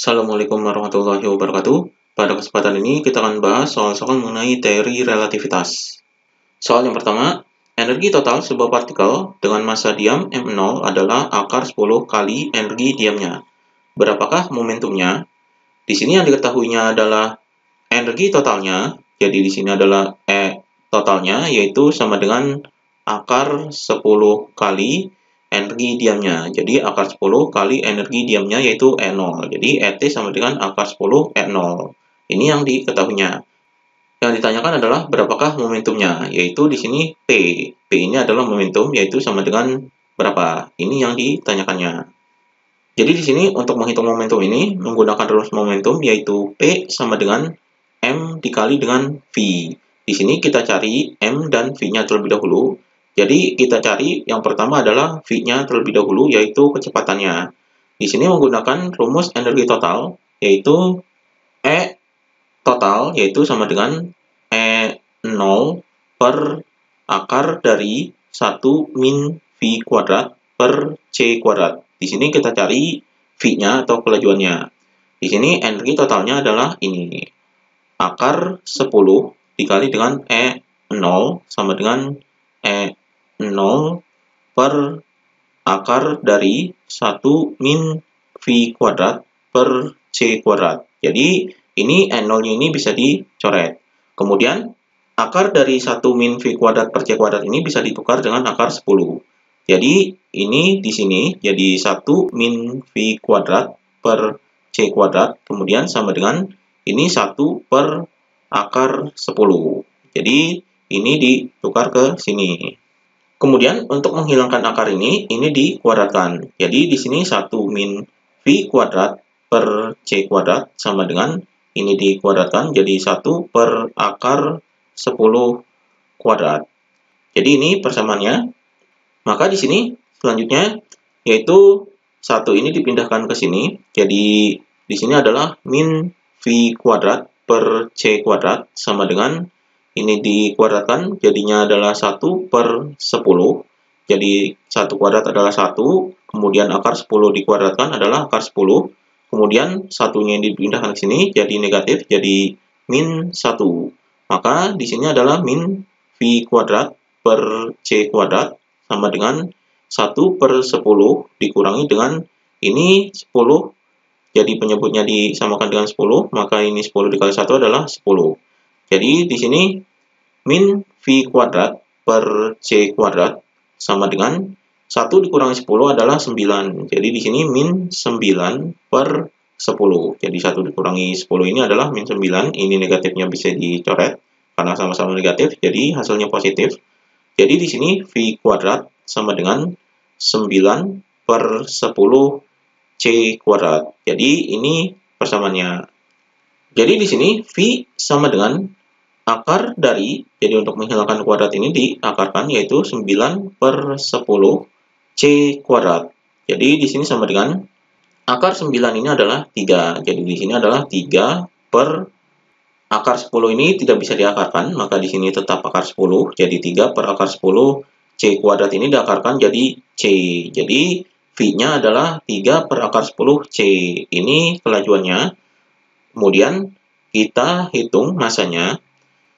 Assalamualaikum warahmatullahi wabarakatuh. Pada kesempatan ini kita akan bahas soal-soal mengenai teori relativitas. Soal yang pertama, energi total sebuah partikel dengan massa diam m0 adalah akar 10 kali energi diamnya. Berapakah momentumnya? Di sini yang diketahuinya adalah energi totalnya. Jadi di sini adalah totalnya yaitu sama dengan akar 10 kali energi diamnya. Jadi akar 10 kali energi diamnya yaitu E0. Jadi ET sama dengan akar 10 E0. Ini yang diketahuinya. Yang ditanyakan adalah berapakah momentumnya, yaitu di sini P. P ini adalah momentum yaitu sama dengan berapa. Ini yang ditanyakannya. Jadi di sini untuk menghitung momentum ini menggunakan rumus momentum yaitu P sama dengan M dikali dengan V. Di sini kita cari M dan V-nya terlebih dahulu. Jadi kita cari yang pertama adalah V-nya terlebih dahulu yaitu kecepatannya. Di sini menggunakan rumus energi total yaitu E total yaitu sama dengan E0 per akar dari 1 min V kuadrat per C kuadrat. Di sini kita cari V-nya atau kelajuannya. Di sini energi totalnya adalah ini. Akar 10 dikali dengan E0 sama dengan E0 per akar dari 1 min V kuadrat per C kuadrat. Jadi ini E0-nya ini bisa dicoret. Kemudian akar dari 1 min V kuadrat per C kuadrat ini bisa ditukar dengan akar 10. Jadi ini di sini jadi 1 min V kuadrat per C kuadrat. Kemudian sama dengan ini 1 per akar 10. Jadi ini ditukar ke sini. Kemudian untuk menghilangkan akar ini dikuadratkan. Jadi di sini 1 min V kuadrat per C kuadrat sama dengan ini dikuadratkan jadi 1 per akar 10 kuadrat. Jadi ini persamaannya. Maka di sini selanjutnya yaitu 1 ini dipindahkan ke sini. Jadi di sini adalah min V kuadrat per C kuadrat sama dengan ini dikuadratkan jadinya adalah 1 per 10. Jadi 1 kuadrat adalah 1, kemudian akar 10 dikuadratkan adalah akar 10. Kemudian satunya yang dipindahkan ke sini jadi negatif, jadi min 1. Maka di sini adalah min V kuadrat per C kuadrat sama dengan 1 per 10 dikurangi dengan ini 10. Jadi penyebutnya disamakan dengan 10, maka ini 10 dikali 1 adalah 10. Jadi di sini min V kuadrat per C kuadrat sama dengan 1 dikurangi 10 adalah 9. Jadi di sini min 9 per 10. Jadi 1 dikurangi 10 ini adalah min 9. Ini negatifnya bisa dicoret karena sama-sama negatif, jadi hasilnya positif. Jadi di sini V kuadrat sama dengan 9 per 10 C kuadrat. Jadi ini persamaannya. Jadi di sini V sama dengan akar dari, jadi untuk menghilangkan kuadrat ini diakarkan yaitu 9 per 10 C kuadrat. Jadi di sini sama dengan akar 9 ini adalah 3. Jadi di sini adalah 3 per akar 10 ini tidak bisa diakarkan, maka di sini tetap akar 10. Jadi 3 per akar 10 C kuadrat ini diakarkan jadi C. Jadi V-nya adalah 3 per akar 10 C. Ini kelajuannya. Kemudian kita hitung massanya.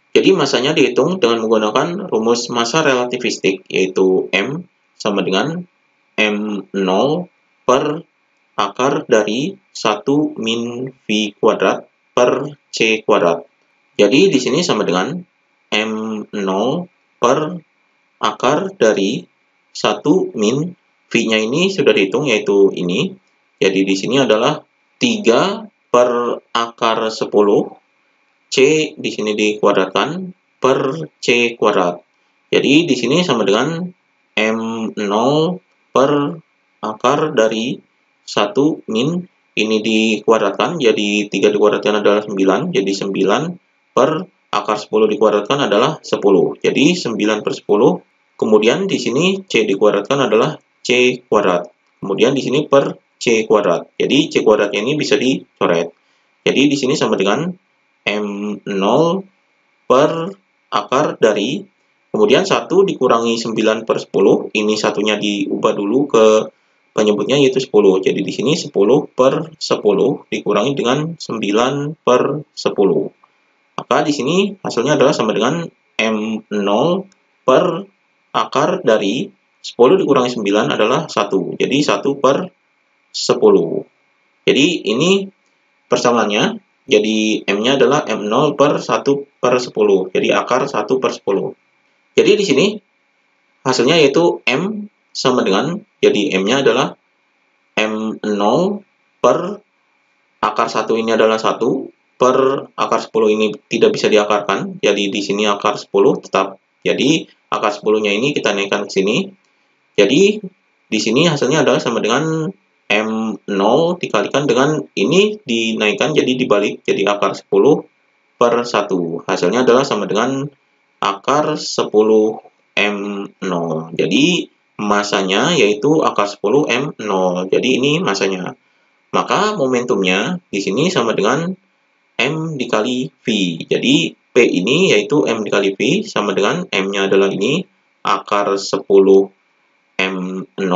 Jadi massanya dihitung dengan menggunakan rumus massa relativistik, yaitu M sama dengan M0 per akar dari 1 min V kuadrat per C kuadrat. Jadi di sini sama dengan M0 per akar dari 1 min V-nya ini sudah dihitung yaitu ini. Jadi di sini adalah 3 per akar 10. C di sini dikuadratkan per C kuadrat. Jadi di sini sama dengan M0 per akar dari 1 min ini dikuadratkan, jadi 3 dikuadratkan adalah 9, jadi 9 per akar 10 dikuadratkan adalah 10. Jadi 9 per 10, kemudian di sini C dikuadratkan adalah C kuadrat. Kemudian di sini per C kuadrat. Jadi C kuadratnya ini bisa dicoret. Jadi di sini sama dengan M0 per akar dari, kemudian 1 dikurangi 9 per 10, ini satunya diubah dulu ke penyebutnya yaitu 10. Jadi di sini 10 per 10 dikurangi dengan 9 per 10. Maka di sini hasilnya adalah sama dengan M0 per akar dari 10 dikurangi 9 adalah 1. Jadi 1 per 10. Jadi ini persamaannya. Jadi M-nya adalah M0 per 1 per 10. Jadi akar 1 per 10. Jadi di sini hasilnya yaitu M sama dengan, jadi M-nya adalah M0 per akar 1 ini adalah 1 per akar 10 ini tidak bisa diakarkan. Jadi di sini akar 10 tetap. Jadi akar 10-nya ini kita naikkan ke sini. Jadi di sini hasilnya adalah sama dengan M0 dikalikan dengan ini dinaikkan jadi dibalik, jadi akar 10 per 1. Hasilnya adalah sama dengan akar 10 M0. Jadi masanya yaitu akar 10 M0. Jadi ini masanya. Maka momentumnya di sini sama dengan M dikali V. Jadi P ini yaitu M dikali V sama dengan M-nya adalah ini akar 10 M0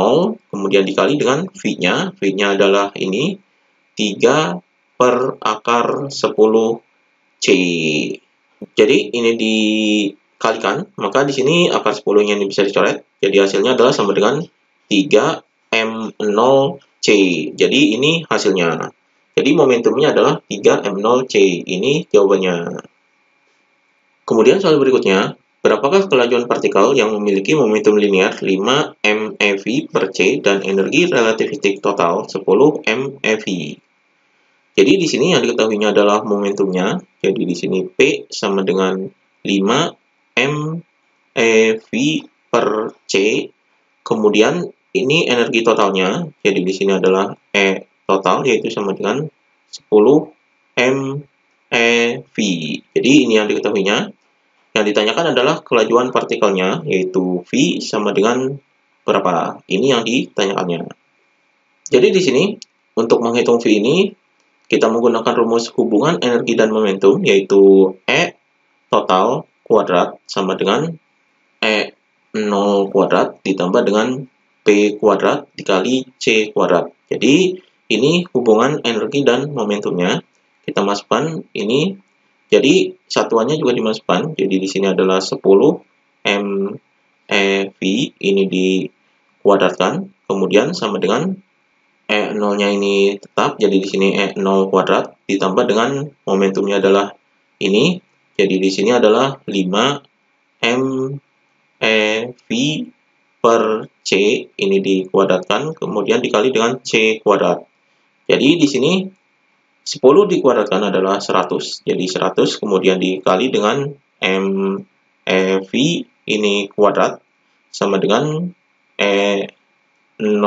kemudian dikali dengan V-nya. V-nya adalah ini 3 per akar 10 C. Jadi ini dikalikan, maka di sini akar 10-nya ini bisa dicoret. Jadi hasilnya adalah sama dengan 3 M0C. Jadi ini hasilnya. Jadi momentumnya adalah 3 M0C. Ini jawabannya. Kemudian soal berikutnya, berapakah kelajuan partikel yang memiliki momentum linear 5 MeV per C dan energi relativistik total 10 MeV? Jadi di sini yang diketahuinya adalah momentumnya. Jadi di sini P sama dengan 5 MeV per C. Kemudian ini energi totalnya. Jadi di sini adalah E total yaitu sama dengan 10 MeV. Jadi ini yang diketahuinya. Yang ditanyakan adalah kelajuan partikelnya, yaitu V sama dengan berapa. Ini yang ditanyakannya. Jadi di sini, untuk menghitung V ini, kita menggunakan rumus hubungan energi dan momentum, yaitu E total kuadrat sama dengan E0 kuadrat ditambah dengan P kuadrat dikali C kuadrat. Jadi, ini hubungan energi dan momentumnya. Kita masukkan ini. Jadi satuannya juga dimasukkan. Jadi di sini adalah 10 MeV ini dikuadratkan, kemudian sama dengan E0-nya ini tetap. Jadi di sini E0 kuadrat ditambah dengan momentumnya adalah ini. Jadi di sini adalah 5 MeV per C ini dikuadratkan, kemudian dikali dengan C kuadrat. Jadi di sini 10 dikuadratkan adalah 100. Jadi 100 kemudian dikali dengan MeV ini kuadrat sama dengan E0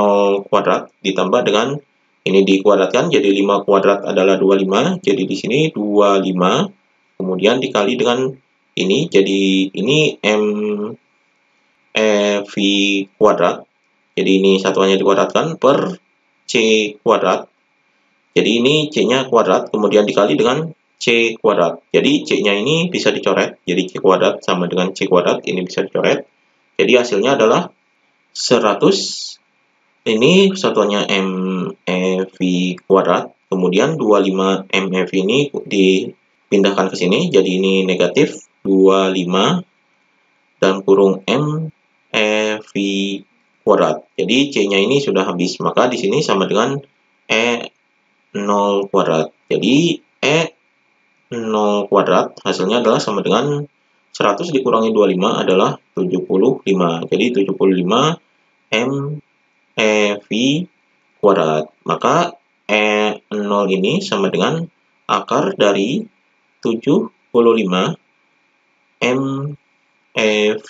kuadrat ditambah dengan ini dikuadratkan. Jadi 5 kuadrat adalah 25. Jadi di sini 25 kemudian dikali dengan ini. Jadi ini MeV kuadrat. Jadi ini satuannya dikuadratkan per C kuadrat. Jadi ini C-nya kuadrat, kemudian dikali dengan C kuadrat. Jadi C-nya ini bisa dicoret. Jadi C kuadrat sama dengan C kuadrat, ini bisa dicoret. Jadi hasilnya adalah 100. Ini satuannya MeV kuadrat. Kemudian 25 MeV ini dipindahkan ke sini. Jadi ini negatif 25 dan kurung MeV kuadrat. Jadi C-nya ini sudah habis. Maka di sini sama dengan 0 kuadrat. Jadi E0 kuadrat hasilnya adalah sama dengan 100 dikurangi 25 adalah 75. Jadi 75 MeV kuadrat. Maka E0 ini sama dengan akar dari 75 MeV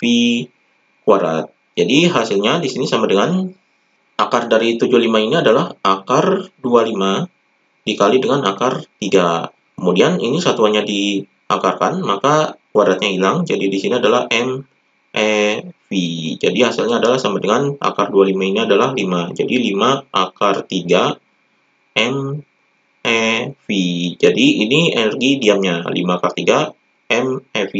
kuadrat. Jadi hasilnya di sini sama dengan akar dari 75 ini adalah akar 25 dikali dengan akar 3. Kemudian ini satuannya diakarkan, maka kuadratnya hilang. Jadi di sini adalah MeV. Jadi hasilnya adalah sama dengan akar 25 ini adalah 5. Jadi 5 akar 3 MeV. Jadi ini energi diamnya 5 akar 3 MeV.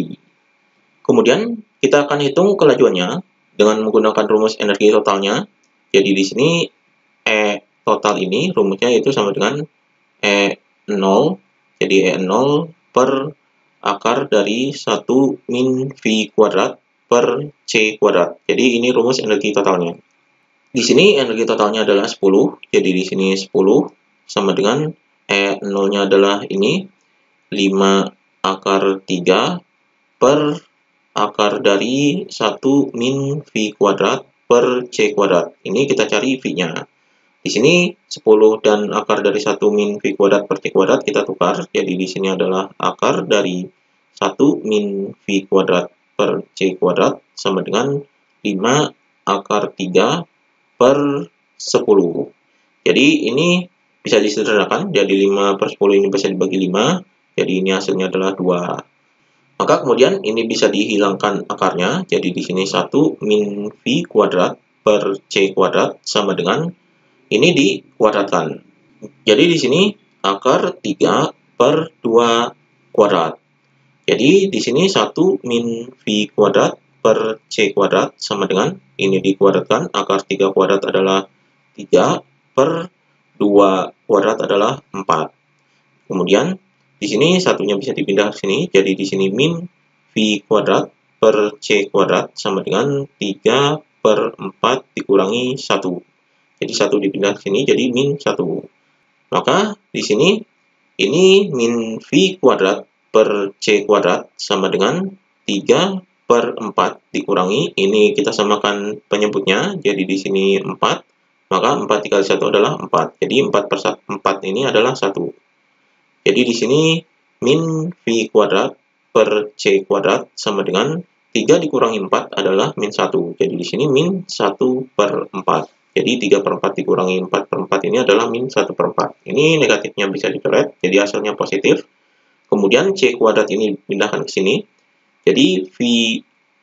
Kemudian kita akan hitung kelajuannya dengan menggunakan rumus energi totalnya. Jadi di sini E total ini rumusnya itu sama dengan E0, jadi E0 per akar dari 1 min V kuadrat per C kuadrat. Jadi ini rumus energi totalnya. Di sini energi totalnya adalah 10, jadi di sini 10 sama dengan E0-nya adalah ini 5 akar 3 per akar dari 1 min V kuadrat per C kuadrat. Ini kita cari V-nya. Di sini 10 dan akar dari 1 min V kuadrat per C kuadrat kita tukar. Jadi di sini adalah akar dari 1 min V kuadrat per C kuadrat sama dengan 5 akar 3 per 10. Jadi ini bisa disederhanakan. Jadi 5 per 10 ini bisa dibagi 5. Jadi ini hasilnya adalah 2. Maka kemudian ini bisa dihilangkan akarnya. Jadi di sini 1 min V kuadrat per C kuadrat sama dengan ini dikuadratkan. Jadi di sini akar 3 per 2 kuadrat. Jadi di sini 1 min V kuadrat per C kuadrat sama dengan ini dikuadratkan. Akar 3 kuadrat adalah 3 per 2 kuadrat adalah 4. Kemudian di sini satunya bisa dipindah ke sini. Jadi di sini min V kuadrat per C kuadrat sama dengan 3 per 4 dikurangi 1. Jadi 1 dipindah ke sini, jadi min 1. Maka di sini ini min V kuadrat per C kuadrat sama dengan 3 per 4 dikurangi. Ini kita samakan penyebutnya, jadi di sini 4. Maka 4 dikali 1 adalah 4. Jadi 4 per 4 ini adalah 1. Jadi di sini min V kuadrat per C kuadrat sama dengan 3 dikurangi 4 adalah min 1. Jadi di sini min 1 per 4. Jadi 3 per 4 dikurangi 4 per 4 ini adalah min 1 per 4. Ini negatifnya bisa dicoret, jadi hasilnya positif. Kemudian C kuadrat ini pindahkan ke sini. Jadi V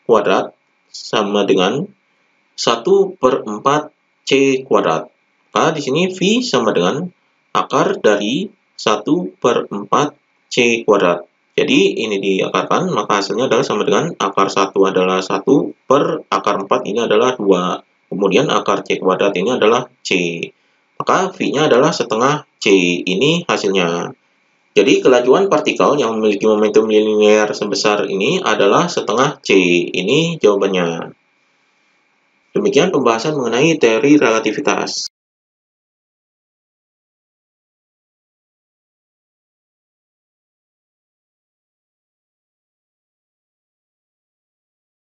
kuadrat sama dengan 1 per 4 C kuadrat. Maka di sini V sama dengan akar dari 1 per 4 C kuadrat. Jadi ini diakarkan, maka hasilnya adalah sama dengan akar 1 adalah 1 per akar 4 ini adalah 2. Kemudian akar C kuadrat ini adalah C. Maka V-nya adalah setengah C. Ini hasilnya. Jadi kelajuan partikel yang memiliki momentum linear sebesar ini adalah setengah C. Ini jawabannya. Demikian pembahasan mengenai teori relativitas.